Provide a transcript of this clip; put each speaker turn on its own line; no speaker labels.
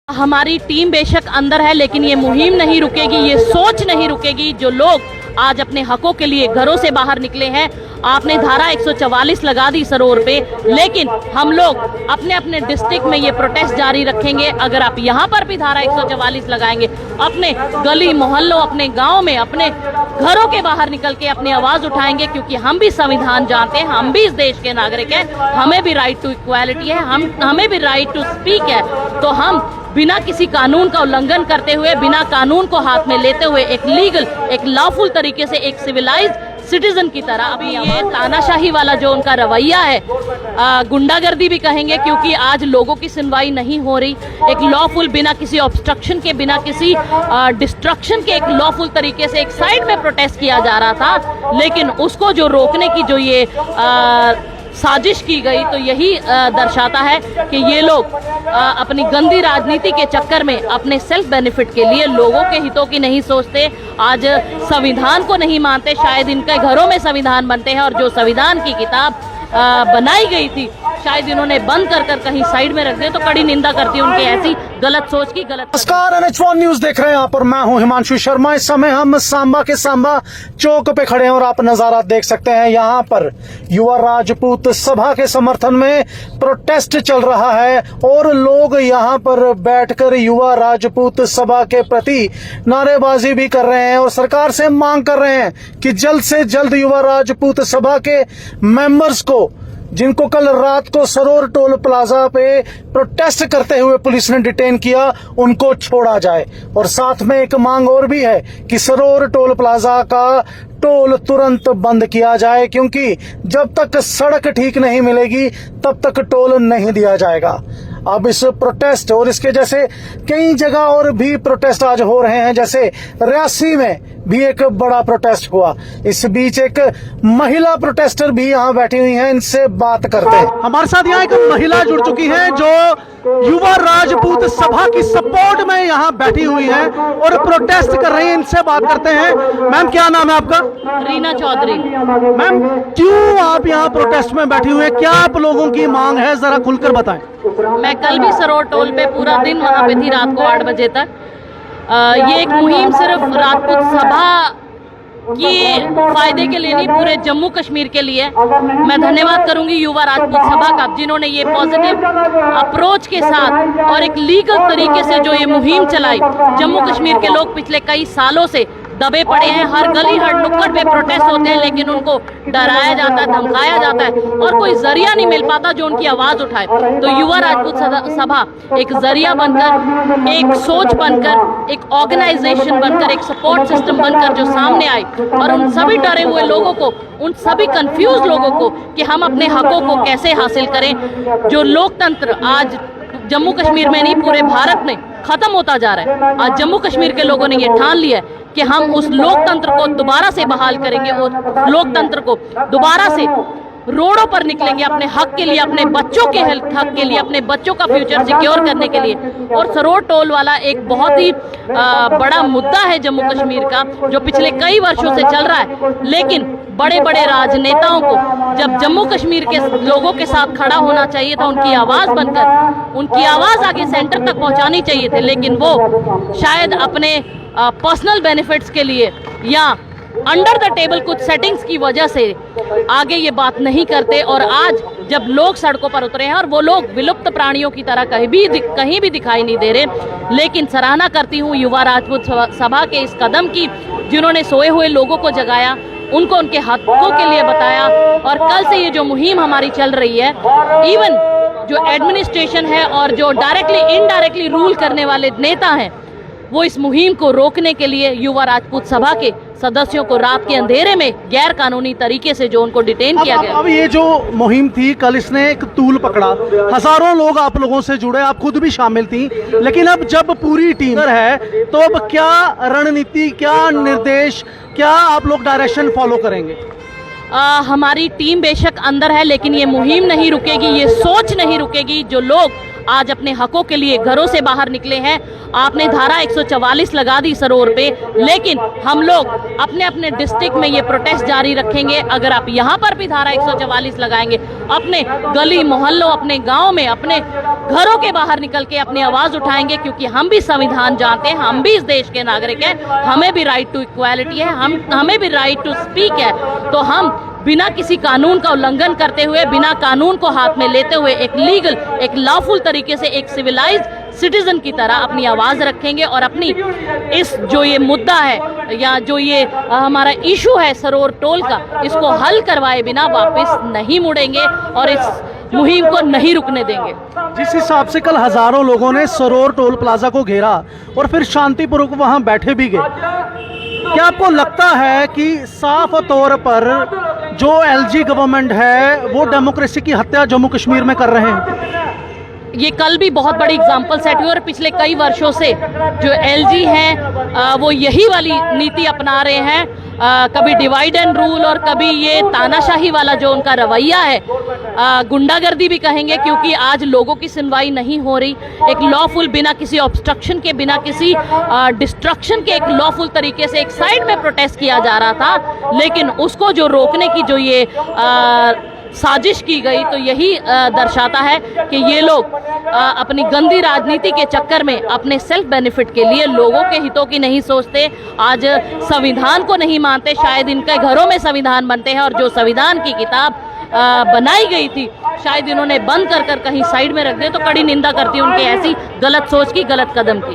हमारी टीम बेशक अंदर है, लेकिन ये मुहिम नहीं रुकेगी, ये सोच नहीं रुकेगी। जो लोग आज अपने हकों के लिए घरों से बाहर निकले हैं, आपने धारा 144 लगा दी सरोवर पे, लेकिन हम लोग अपने अपने डिस्ट्रिक्ट में ये प्रोटेस्ट जारी रखेंगे। अगर आप यहाँ पर भी धारा 144 लगाएंगे, अपने गली मोहल्लों, अपने गांव में, अपने घरों के बाहर निकल के अपनी आवाज उठाएंगे, क्योंकि हम भी संविधान जानते हैं, हम भी इस देश के नागरिक हैं, हमें भी राइट टू इक्वालिटी है, हमें भी राइट टू स्पीक है। तो हम बिना किसी कानून का उल्लंघन करते हुए, बिना कानून को हाथ में लेते हुए, एक लीगल, एक लॉफुल तरीके से, एक सिविलाइज्ड सिटीजन की तरह, अभी ये तानाशाही वाला जो उनका रवैया है, गुंडागर्दी भी कहेंगे, क्योंकि आज लोगों की सुनवाई नहीं हो रही। एक लॉफुल, बिना किसी ऑब्स्ट्रक्शन के, बिना किसी डिस्ट्रक्शन के, एक लॉफुल तरीके से एक साइड में प्रोटेस्ट किया जा रहा था, लेकिन उसको जो रोकने की जो ये साजिश की गई, तो यही दर्शाता है कि ये लोग अपनी गंदी राजनीति के चक्कर में अपने सेल्फ बेनिफिट के लिए लोगों के हितों की नहीं सोचते, आज संविधान को नहीं मानते। शायद इनके घरों में संविधान बनते हैं, और जो संविधान की किताब बनाई गई थी, शायद इन्होंने बंद कर कहीं साइड में रख दिया। तो कड़ी निंदा करती है उनकी ऐसी गलत सोच की, गलत।
नमस्कार, NH1 न्यूज देख रहे हैं यहाँ पर, मैं हूँ हिमांशु शर्मा। इस समय हम सांबा के सांबा चौक पे खड़े हैं और आप नजारा देख सकते हैं। यहाँ पर युवा राजपूत सभा के समर्थन में प्रोटेस्ट चल रहा है और लोग यहाँ पर बैठकर युवा राजपूत सभा के प्रति नारेबाजी भी कर रहे हैं और सरकार से मांग कर रहे हैं कि जल्द से जल्द युवा राजपूत सभा के मेंबर्स को, जिनको कल रात को सरोवर टोल प्लाजा पे प्रोटेस्ट करते हुए पुलिस ने डिटेन किया, उनको छोड़ा जाए। और साथ में एक मांग और भी है कि सरोवर टोल प्लाजा का टोल तुरंत बंद किया जाए, क्योंकि जब तक सड़क ठीक नहीं मिलेगी तब तक टोल नहीं दिया जाएगा। अब इस प्रोटेस्ट और इसके जैसे कई जगह और भी प्रोटेस्ट आज हो रहे हैं, जैसे रियासी में भी एक बड़ा प्रोटेस्ट हुआ। इस बीच एक महिला प्रोटेस्टर भी यहाँ बैठी हुई हैं, इनसे बात करते हैं। हमारे साथ यहाँ एक महिला जुड़ चुकी है जो युवा राजपूत सभा की सपोर्ट में यहाँ बैठी हुई है और प्रोटेस्ट कर रही है। इनसे बात करते हैं। मैम, क्या नाम है आपका?
रीना चौधरी।
मैम, क्यों आप यहाँ प्रोटेस्ट में बैठी हुई है? क्या आप लोगों की मांग है, जरा खुलकर बताएं।
मैं कल भी सरोवर टोल पे पूरा दिन वहाँ पे थी, रात को 8 बजे तक। ये एक मुहिम सिर्फ राजपूत सभा की फायदे के लिए नहीं, पूरे जम्मू कश्मीर के लिए। मैं धन्यवाद करूंगी युवा राजपूत सभा का, जिन्होंने ये पॉजिटिव अप्रोच के साथ और एक लीगल तरीके से जो ये मुहिम चलाई। जम्मू कश्मीर के लोग पिछले कई सालों से दबे पड़े हैं, हर गली हर नुक्कड़ पे प्रोटेस्ट होते हैं, लेकिन उनको डराया जाता है, धमकाया जाता है और कोई जरिया नहीं मिल पाता जो उनकी आवाज उठाए। तो युवा राजपूत सभा एक जरिया बनकर, एक सोच बनकर, एक ऑर्गेनाइजेशन बनकर, एक सपोर्ट सिस्टम बनकर जो सामने आई और उन सभी डरे हुए लोगों को, उन सभी कंफ्यूज लोगों को कि हम अपने हकों को कैसे हासिल करें। जो लोकतंत्र आज जम्मू कश्मीर में नहीं, पूरे भारत में खत्म होता जा रहा है। आज जम्मू कश्मीर के लोगों ने ये ठान लिया है कि हम उस लोकतंत्र को दोबारा से बहाल करेंगे और लोकतंत्र को दोबारा से रोडों पर निकलेंगे अपने हक के लिए, अपने बच्चों के हक के लिए, अपने बच्चों का फ्यूचर सिक्योर करने के लिए। और सरोवर टोल वाला एक बहुत ही बड़ा मुद्दा है जम्मू कश्मीर का, जो पिछले कई वर्षों से चल रहा है। लेकिन बड़े बड़े राजनेताओं को जब जम्मू कश्मीर के लोगों के साथ खड़ा होना चाहिए था, उनकी आवाज बनकर उनकी आवाज आगे सेंटर तक पहुंचानी चाहिए थे, लेकिन वो शायद अपने पर्सनल बेनिफिट्स के लिए या अंडर द टेबल कुछ सेटिंग्स की वजह से आगे ये बात नहीं करते। और आज जब लोग सड़कों पर उतरे हैं और वो लोग विलुप्त प्राणियों की तरह कहीं भी दिखाई नहीं दे रहे, लेकिन सराहना करती हूँ युवा राजपूत सभा के इस कदम की, जिन्होंने सोए हुए लोगों को जगाया, उनको उनके हकों के लिए बताया। और कल से ये जो मुहिम हमारी चल रही है, इवन जो एडमिनिस्ट्रेशन है और जो डायरेक्टली इनडायरेक्टली रूल करने वाले नेता हैं, वो इस मुहिम को रोकने के लिए युवा राजपूत सभा के सदस्यों को रात के अंधेरे में गैर कानूनी तरीके से जो उनको डिटेन किया गया।
अब ये जो मुहिम थी, कल इसने एक तूल पकड़ा, हजारों लोग आप लोगों से जुड़े, आप खुद भी शामिल थी, लेकिन अब जब पूरी टीम है तो अब क्या रणनीति, क्या निर्देश, क्या आप लोग डायरेक्शन फॉलो करेंगे?
हमारी टीम बेशक अंदर है, लेकिन ये मुहिम नहीं रुकेगी, ये सोच नहीं रुकेगी। जो लोग आज अपने हकों के लिए घरों से बाहर निकले हैं। आपने धारा 144 लगा दी सरोवर पे, लेकिन हम लोग अपने अपने डिस्ट्रिक्ट में ये प्रोटेस्ट जारी रखेंगे। अगर आप यहाँ पर भी धारा 144 लगाएंगे, अपने गली मोहल्लों, अपने गांव में, अपने घरों के बाहर निकल के अपनी आवाज उठाएंगे, क्योंकि हम भी संविधान जानते हैं, हम भी इस देश के नागरिक हैं, हमें भी राइट टू इक्वालिटी है, हमें भी राइट टू स्पीक है। तो हम बिना किसी कानून का उल्लंघन करते हुए, बिना कानून को हाथ में लेते हुए एक लीगल, एक लॉफुल तरीके से, एक सिविलाइज्ड सिटीजन की तरह अपनी आवाज रखेंगे और अपनी इस जो ये मुद्दा है या जो ये हमारा इशू है सरोवर टोल का, इसको हल करवाए बिना वापस नहीं मुड़ेंगे और इस मुहिम को नहीं रुकने देंगे।
जिस हिसाब से कल हजारों लोगों ने सरोवर टोल प्लाजा को घेरा और फिर शांतिपूर्वक वहां बैठे भी गए, क्या आपको लगता है कि साफ तौर पर जो एलजी गवर्नमेंट है वो डेमोक्रेसी की हत्या जम्मू कश्मीर में कर रहे हैं?
ये कल भी बहुत बड़ी एग्जाम्पल सेट हुई और पिछले कई वर्षों से जो एलजी हैं वो यही वाली नीति अपना रहे हैं। कभी डिवाइड एंड रूल और कभी ये तानाशाही वाला जो उनका रवैया है, गुंडागर्दी भी कहेंगे, क्योंकि आज लोगों की सुनवाई नहीं हो रही। एक लॉफुल, बिना किसी ऑब्स्ट्रक्शन के, बिना किसी डिस्ट्रक्शन के, एक लॉफुल तरीके से एक साइड में प्रोटेस्ट किया जा रहा था, लेकिन उसको जो रोकने की जो ये साजिश की गई, तो यही दर्शाता है कि ये लोग अपनी गंदी राजनीति के चक्कर में अपने सेल्फ बेनिफिट के लिए लोगों के हितों की नहीं सोचते, आज संविधान को नहीं मानते। शायद इनके घरों में संविधान बनते हैं और जो संविधान की किताब बनाई गई थी शायद इन्होंने बंद कर कहीं साइड में रख दिया। तो कड़ी निंदा करती हूँ उनकी ऐसी गलत सोच की, गलत कदम की।